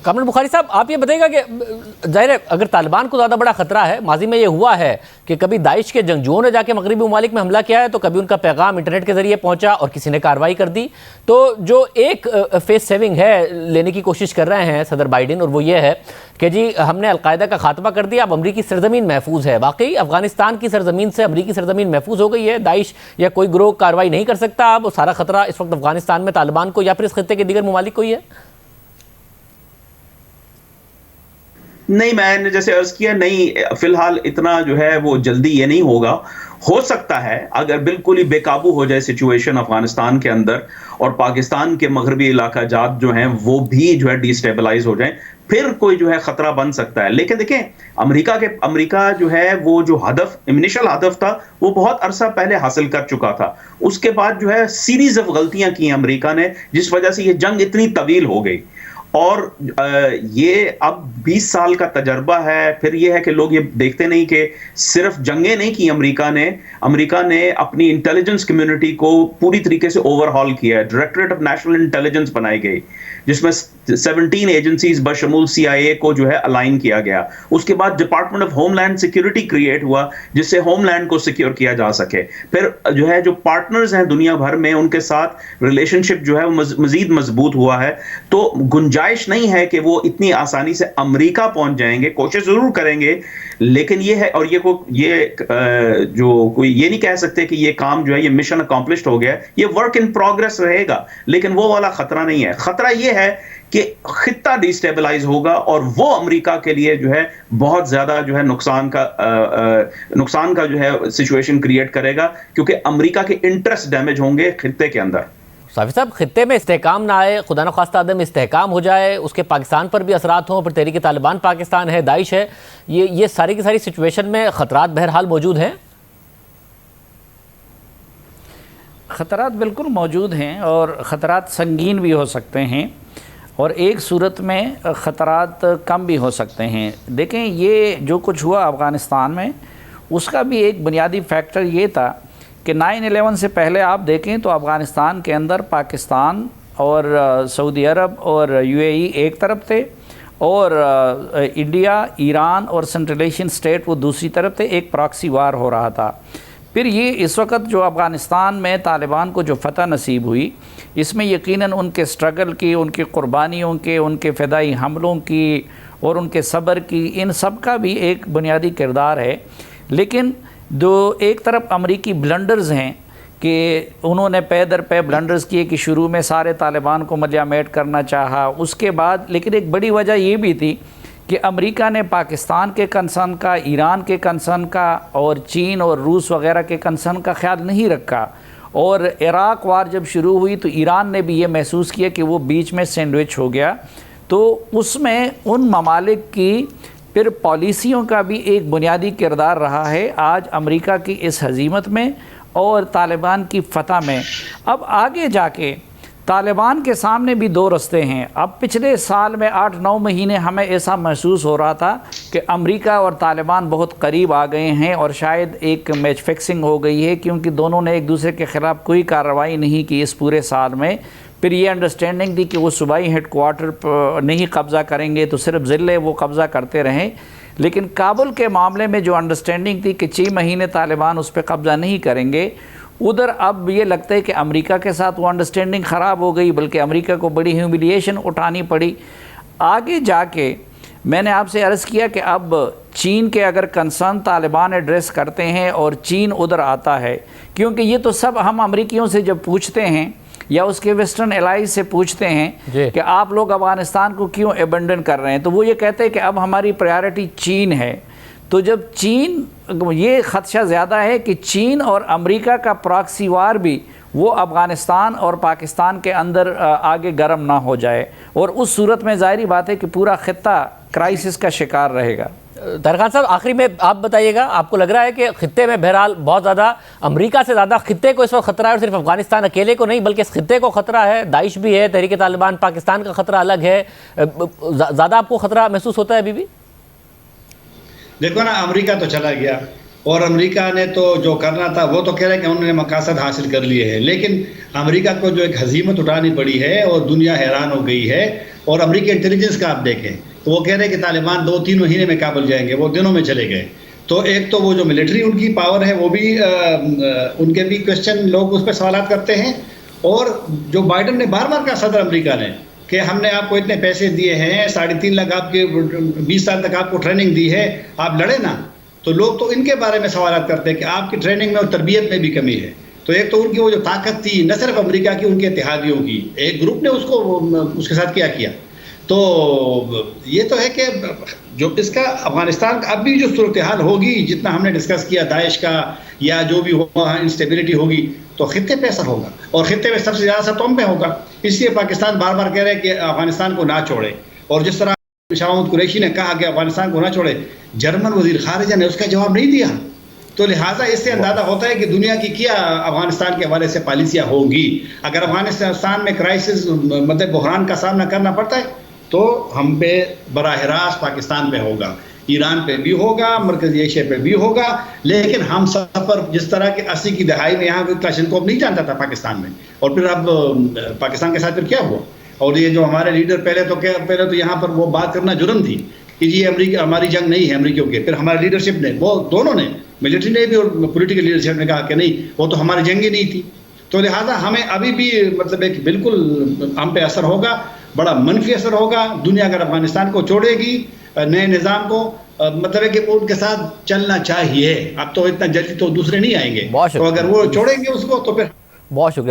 کامران بخاری صاحب آپ یہ بتائیے گا کہ ظاہر ہے اگر طالبان کو زیادہ بڑا خطرہ ہے، ماضی میں یہ ہوا ہے کہ کبھی داعش کے جنگجوؤں نے جا کے مغربی ممالک میں حملہ کیا ہے تو کبھی ان کا پیغام انٹرنیٹ کے ذریعے پہنچا اور کسی نے کارروائی کر دی، تو جو ایک فیس سیونگ ہے لینے کی کوشش کر رہے ہیں صدر بائیڈن، اور وہ یہ ہے کہ جی ہم نے القاعدہ کا خاتمہ کر دیا، اب امریکی سرزمین محفوظ ہے۔ واقعی افغانستان کی سرزمین سے امریکی سرزمین محفوظ ہو گئی ہے، داعش یا کوئی گروہ کارروائی نہیں کر سکتا اب، سارا خطرہ اس وقت افغانستان میں طالبان کو یا پھر اس خطے کے دیگر ممالک کو ہی ہے؟ نہیں، میں نے جیسے عرض کیا، نہیں فی الحال اتنا جو ہے وہ جلدی یہ نہیں ہوگا۔ ہو سکتا ہے اگر بالکل ہی بے قابو ہو جائے سچویشن افغانستان کے اندر اور پاکستان کے مغربی علاقہ جات جو ہیں وہ بھی جو ہے ڈی سٹیبلائز ہو جائیں، پھر کوئی جو ہے خطرہ بن سکتا ہے۔ لیکن دیکھیں امریکہ جو ہے وہ جو انیشل ہدف تھا وہ بہت عرصہ پہلے حاصل کر چکا تھا۔ اس کے بعد جو ہے سیریز آف غلطیاں کی امریکہ نے، جس وجہ سے یہ جنگ اتنی طویل ہو گئی، اور یہ اب 20 سال کا تجربہ ہے۔ پھر یہ ہے کہ لوگ یہ دیکھتے نہیں کہ صرف جنگیں نہیں کی امریکہ نے اپنی انٹیلیجنس کمیونٹی کو پوری طریقے سے اوور ہال کیا ہے۔ ڈائریکٹوریٹ آف نیشنل انٹیلیجنس بنائی گئی، جس میں 17 ایجنسیز بشمول CIA کو جو ہے الائن کیا گیا۔ اس کے بعد department of homeland security create ہوا، جس سے ہوم لینڈ کو سیکیور کیا جا سکے۔ پھر جو ہے جو پارٹنرز ہیں دنیا بھر میں، ان کے ساتھ ریلیشن شپ جو ہے وہ مزید مضبوط ہوا ہے۔ تو گنجائش نہیں ہے کہ وہ اتنی آسانی سے امریکہ پہنچ جائیں گے، کوشش ضرور کریں گے، لیکن یہ ہے، اور جو کوئی یہ نہیں کہہ سکتے کہ یہ کام جو ہے یہ مشن اکمپلشڈ ہو گیا ہے، یہ ورک ان پروگرس رہے گا، لیکن وہ والا خطرہ نہیں ہے۔ خطرہ یہ ہے کہ خطہ ڈی سٹیبلائز ہوگا، اور وہ امریکہ کے لیے جو ہے بہت زیادہ جو ہے نقصان کا جو ہے سچویشن کریٹ کرے گا، کیونکہ امریکہ کے انٹرسٹ ڈیمیج ہوں گے خطے کے اندر۔ صافی صاحب، خطے میں استحکام نہ آئے، خدا نخواستہ عدم استحکام ہو جائے، اس کے پاکستان پر بھی اثرات ہوں، پھر تحریک طالبان پاکستان ہے، داعش ہے، یہ ساری کی ساری سچویشن میں خطرات بہرحال موجود ہیں۔ خطرات بالکل موجود ہیں، اور خطرات سنگین بھی ہو سکتے ہیں، اور ایک صورت میں خطرات کم بھی ہو سکتے ہیں۔ دیکھیں، یہ جو کچھ ہوا افغانستان میں، اس کا بھی ایک بنیادی فیکٹر یہ تھا کہ 9/11 سے پہلے آپ دیکھیں تو افغانستان کے اندر پاکستان اور سعودی عرب اور UAE ایک طرف تھے، اور انڈیا، ایران اور سنٹرل ایشین اسٹیٹ وہ دوسری طرف تھے، ایک پراکسی وار ہو رہا تھا۔ پھر یہ اس وقت جو افغانستان میں طالبان کو جو فتح نصیب ہوئی، اس میں یقیناً ان کے سٹرگل کی، ان کی قربانیوں کے، ان کے فدائی حملوں کی اور ان کے صبر کی، ان سب کا بھی ایک بنیادی کردار ہے۔ لیکن جو ایک طرف امریکی بلنڈرز ہیں کہ انہوں نے پے در پے بلنڈرز کیے کہ شروع میں سارے طالبان کو ملیامیٹ کرنا چاہا، اس کے بعد لیکن ایک بڑی وجہ یہ بھی تھی کہ امریکہ نے پاکستان کے کنسرن کا، ایران کے کنسرن کا اور چین اور روس وغیرہ کے کنسرن کا خیال نہیں رکھا، اور عراق وار جب شروع ہوئی تو ایران نے بھی یہ محسوس کیا کہ وہ بیچ میں سینڈوچ ہو گیا۔ تو اس میں ان ممالک کی پھر پالیسیوں کا بھی ایک بنیادی کردار رہا ہے آج امریکہ کی اس ہزیمت میں اور طالبان کی فتح میں۔ اب آگے جا کے طالبان کے سامنے بھی دو رستے ہیں۔ اب پچھلے سال میں 8-9 مہینے ہمیں ایسا محسوس ہو رہا تھا کہ امریکہ اور طالبان بہت قریب آ گئے ہیں اور شاید ایک میچ فکسنگ ہو گئی ہے، کیونکہ دونوں نے ایک دوسرے کے خلاف کوئی کارروائی نہیں کی اس پورے سال میں۔ پھر یہ انڈرسٹینڈنگ تھی کہ وہ صوبائی ہیڈ کوارٹر پر نہیں قبضہ کریں گے تو صرف ضلع وہ قبضہ کرتے رہیں، لیکن کابل کے معاملے میں جو انڈرسٹینڈنگ تھی کہ 6 مہینے طالبان اس پہ قبضہ نہیں کریں گے، ادھر اب یہ لگتا ہے کہ امریکہ کے ساتھ وہ انڈرسٹینڈنگ خراب ہو گئی، بلکہ امریکہ کو بڑی ہیوملیشن اٹھانی پڑی۔ آگے جا کے میں نے آپ سے عرض کیا کہ اب چین کے اگر کنسرن طالبان ایڈریس کرتے ہیں اور چین ادھر آتا ہے، کیونکہ یہ تو سب ہم امریکیوں سے جب پوچھتے ہیں یا اس کے ویسٹرن الائز سے پوچھتے ہیں کہ آپ لوگ افغانستان کو کیوں ایبنڈن کر رہے ہیں، تو وہ یہ کہتے ہیں کہ اب ہماری پریارٹی چین ہے۔ تو جب چین، یہ خدشہ زیادہ ہے کہ چین اور امریکہ کا پراکسی وار بھی وہ افغانستان اور پاکستان کے اندر آگے گرم نہ ہو جائے، اور اس صورت میں ظاہری بات ہے کہ پورا خطہ کرائسس کا شکار رہے گا۔ طاہر صاحب، آخری میں آپ بتائیے گا، آپ کو لگ رہا ہے کہ خطے میں بہرحال بہت زیادہ امریکہ سے زیادہ خطے کو اس وقت خطرہ ہے، اور صرف افغانستان اکیلے کو نہیں بلکہ اس خطے کو خطرہ ہے، داعش بھی ہے، تحریک طالبان پاکستان کا خطرہ الگ ہے، زیادہ آپ کو خطرہ محسوس ہوتا ہے ابھی بھی؟ دیکھو نا، امریکہ تو چلا گیا اور امریکہ نے تو جو کرنا تھا وہ تو کہہ رہے ہیں کہ انہوں نے مقاصد حاصل کر لیے ہیں، لیکن امریکہ کو جو ایک ہزیمت اٹھانی پڑی ہے اور دنیا حیران ہو گئی ہے، اور امریکی انٹیلیجنس کا آپ دیکھیں تو وہ کہہ رہے ہیں کہ طالبان 2-3 مہینے میں کابل جائیں گے، وہ دنوں میں چلے گئے. تو ایک تو وہ جو ملٹری ان کی پاور ہے وہ بھی ان کے بھی کوشچن لوگ اس پہ سوالات کرتے ہیں. اور جو بائیڈن نے بار بار کہا صدر امریکہ نے کہ ہم نے آپ کو اتنے پیسے دیے ہیں، 3.5 لاکھ آپ کے 20 سال تک آپ کو ٹریننگ دی ہے، آپ لڑے نا. تو لوگ تو ان کے بارے میں سوالات کرتے ہیں کہ آپ کی ٹریننگ میں اور تربیت میں بھی کمی ہے. تو ایک تو ان کی وہ جو طاقت تھی نہ صرف امریکہ کی، ان کے اتحادیوں کی، ایک گروپ نے اس کے ساتھ کیا. تو یہ تو ہے کہ جو اس کا افغانستان کا اب بھی جو صورتحال ہوگی، جتنا ہم نے ڈسکس کیا داعش کا یا جو بھی ہوگا انسٹیبلٹی ہوگی، تو خطے پہ اثر ہوگا اور خطے میں سب سے زیادہ اثر تو ہم پہ ہوگا. اس لیے پاکستان بار بار کہہ رہے ہیں کہ افغانستان کو نہ چھوڑے. اور جس طرح شاہ محمود قریشی نے کہا کہ افغانستان کو نہ چھوڑے، جرمن وزیر خارجہ نے اس کا جواب نہیں دیا. تو لہٰذا اس سے اندازہ ہوتا ہے کہ دنیا کی کیا افغانستان کے حوالے سے پالیسیاں ہوں گی. اگر افغانستان میں کرائسس مطلب بحران کا سامنا کرنا پڑتا ہے تو ہم پہ براہ راست پاکستان پہ ہوگا، ایران پہ بھی ہوگا، مرکزی ایشیا پہ بھی ہوگا. لیکن ہم سفر جس طرح کے 80 کی دہائی میں یہاں کوئی کلاشنکوف نہیں جانتا تھا پاکستان میں، اور پھر اب پاکستان کے ساتھ پھر کیا ہوا. اور یہ جو ہمارے لیڈر پہلے تو یہاں پر وہ بات کرنا جرم تھی کہ یہ امریکہ ہماری جنگ نہیں ہے امریکیوں کے. پھر ہمارے لیڈرشپ نے، وہ دونوں نے، ملٹری نے بھی اور پولیٹیکل لیڈرشپ نے کہا کہ نہیں، وہ تو ہماری جنگ ہی نہیں تھی. تو لہٰذا ہمیں ابھی بھی مطلب ایک بالکل ہم پہ اثر ہوگا، بڑا منفی اثر ہوگا. دنیا اگر افغانستان کو چھوڑے گی، نئے نظام کو، مطلب ہے کہ ان کے ساتھ چلنا چاہیے. اب تو اتنا جلدی تو دوسرے نہیں آئیں گے، تو اگر وہ چھوڑیں گے اس کو تو پھر بہت شکریہ.